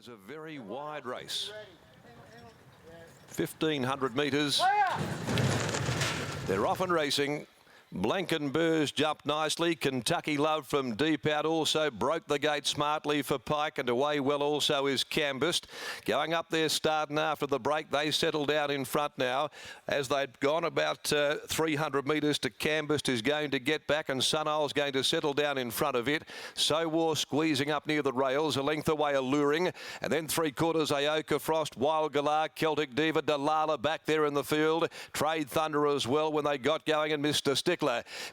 is a very wide race. 1,500 metres. They're off and racing. Blankenburge jumped nicely. Kentucky Love from deep out also broke the gate smartly for Pike, and away well also is Cambist. Going up there starting after the break. They settle down in front now as they'd gone about 300 metres to Cambist is going to get back, and Sunol's going to settle down in front of it. So War squeezing up near the rails, a length away Alluring, and then 3/4 Aoka Frost, Wild Galar, Celtic Diva, Delilah back there in the field. Trade Thunder as well when they got going, and Mr. Stickler.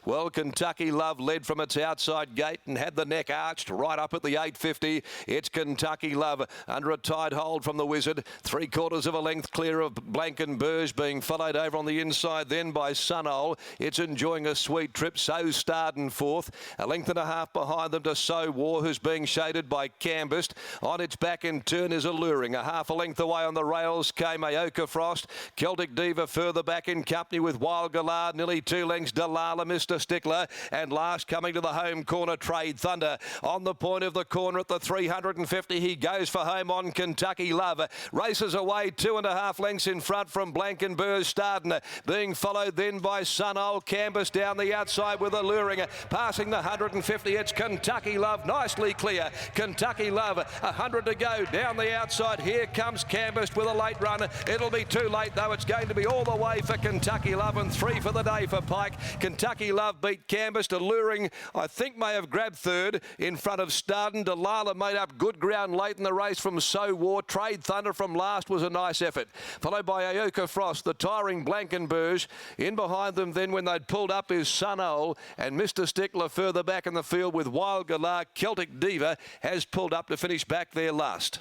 Well, Kentucky Love led from its outside gate and had the neck arched right up at the 850. It's Kentucky Love under a tight hold from the Wizard. 3/4 of a length clear of Blankenburge, being followed over on the inside then by Sunol. It's enjoying a sweet trip. So Starden fourth. A length and a half behind them to So War, who's being shaded by Cambist. On its back in turn is Alluring. A half a length away on the rails came Aoka Frost. Celtic Diva further back in company with Wild Galar, nearly 2 lengths. Delilah, Mr. Stickler, and last coming to the home corner, Trade Thunder. On the point of the corner at the 350, he goes for home on Kentucky Love. Races away 2.5 lengths in front from Blankenburge Starden, being followed then by Sunol. Cambist down the outside with Alluring. Passing the 150, it's Kentucky Love, nicely clear. Kentucky Love, 100 to go down the outside. Here comes Cambist with a late run. It'll be too late though. It's going to be all the way for Kentucky Love, and 3 for the day for Pike. Kentucky Love beat Cambist. Alluring, I think, may have grabbed third in front of Starden. Delilah made up good ground late in the race from So War. Trade Thunder from last was a nice effort. Followed by Aoka Frost, the tiring Blankenburge. In behind them then when they'd pulled up is Sunol, and Mr. Stickler further back in the field with Wild Galar. Celtic Diva has pulled up to finish back there last.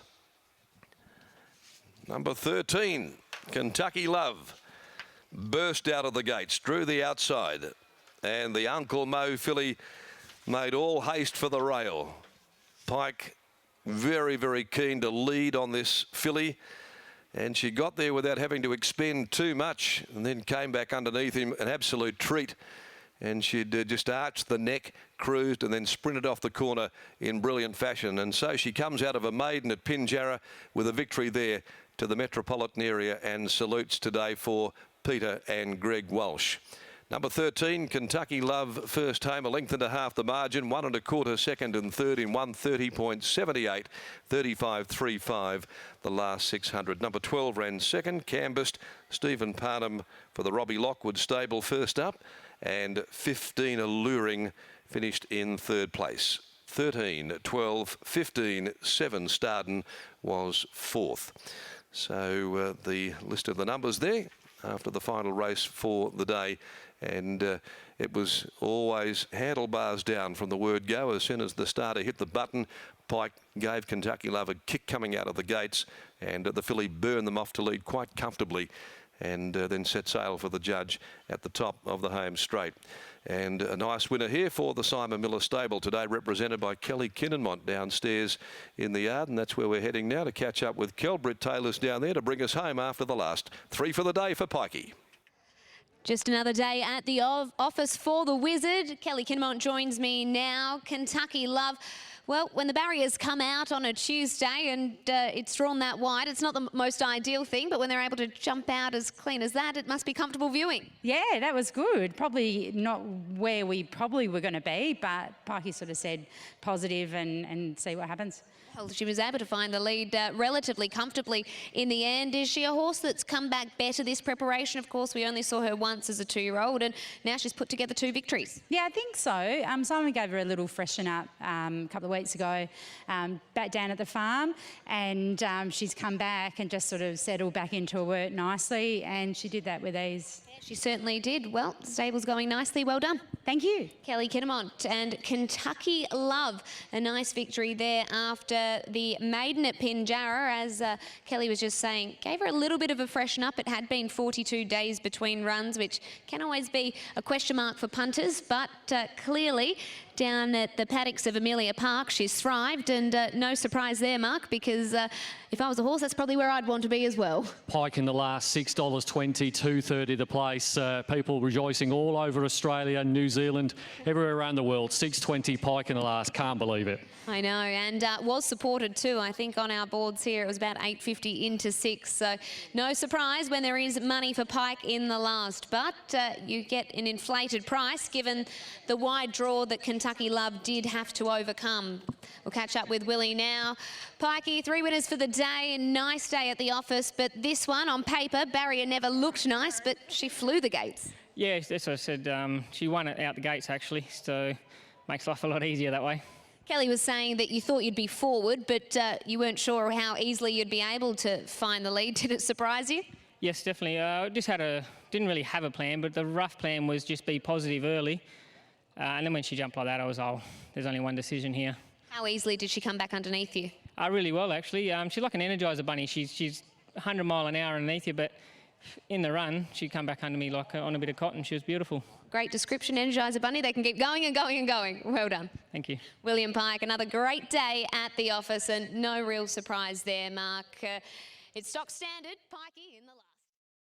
Number 13, Kentucky Love, burst out of the gates, drew the outside, and the Uncle Mo filly made all haste for the rail. Pike very, very keen to lead on this filly, and she got there without having to expend too much, and then came back underneath him, an absolute treat. And she'd just arched the neck, cruised, and then sprinted off the corner in brilliant fashion. And so she comes out of a maiden at Pinjarra with a victory there to the metropolitan area, and salutes today for Peter and Greg Walsh. Number 13, Kentucky Love, first home, a length and a half the margin, 1 1/4 second and third in 1:30.78, 35.35 the last 600. Number 12 ran second, Cambist, Stephen Parnham for the Robbie Lockwood stable first up, and 15 Alluring finished in third place. 13, 12, 15, 7 Starden was fourth. So the list of the numbers there after the final race for the day, and it was always handlebars down from the word go. As soon as the starter hit the button, Pike gave Kentucky Love a kick coming out of the gates, and the filly burned them off to lead quite comfortably, and then set sail for the judge at the top of the home straight. And a nice winner here for the Simon Miller stable today, represented by Kelly Kinnenmont downstairs in the yard, and that's where we're heading now to catch up with Kel. Britt Taylor's down there to bring us home after the last 3 for the day for Pikey. Just another day at the office for the Wizard. Kelly Kinnenmont joins me now. Kentucky Love. Well, when the barriers come out on a Tuesday and it's drawn that wide, it's not the most ideal thing, but when they're able to jump out as clean as that, it must be comfortable viewing. Yeah, that was good. Probably not where we probably were going to be, but Parky sort of said positive and see what happens. Well, she was able to find the lead relatively comfortably in the end. Is she a horse that's come back better this preparation? Of course, we only saw her once as a 2-year-old, and now she's put together 2 victories. Yeah, I think so. Simon gave her a little freshen up a couple of weeks ago back down at the farm, and she's come back and just sort of settled back into her work nicely, and she did that with ease. Yeah, she certainly did. Well, the stable's going nicely. Well done. Thank you. Kelly Kinnenmont and Kentucky Love. A nice victory there after the maiden at Pinjarra, as Kelly was just saying, gave her a little bit of a freshen up. It had been 42 days between runs, which can always be a question mark for punters, but clearly down at the paddocks of Amelia Park. She's thrived, and no surprise there, Mark, because if I was a horse, that's probably where I'd want to be as well. Pike in the last, $6.20, $2.30 the place. People rejoicing all over Australia, New Zealand, everywhere around the world. $6.20 Pike in the last, can't believe it. I know, and was supported too. I think on our boards here it was about $8.50 into 6, so no surprise when there is money for Pike in the last. But you get an inflated price given the wide draw that Kentucky Love did have to overcome. We'll catch up with Willie now. Pikey, 3 winners for the day. Nice day at the office, but this one on paper, barrier never looked nice, but she flew the gates. Yeah, that's what I said. She won it out the gates actually, so makes life a lot easier that way. Kelly was saying that you thought you'd be forward, but you weren't sure how easily you'd be able to find the lead. Did it surprise you? Yes, definitely. Didn't really have a plan, but the rough plan was just be positive early. And then when she jumped like that, I was, oh, there's only one decision here. How easily did she come back underneath you? Really well, actually. She's like an Energizer bunny. She's 100 mile an hour underneath you, but in the run, she'd come back under me like on a bit of cotton. She was beautiful. Great description, Energizer Bunny. They can keep going and going and going. Well done. Thank you. William Pike, another great day at the office, and no real surprise there, Mark. It's stock standard, Pikey in the last.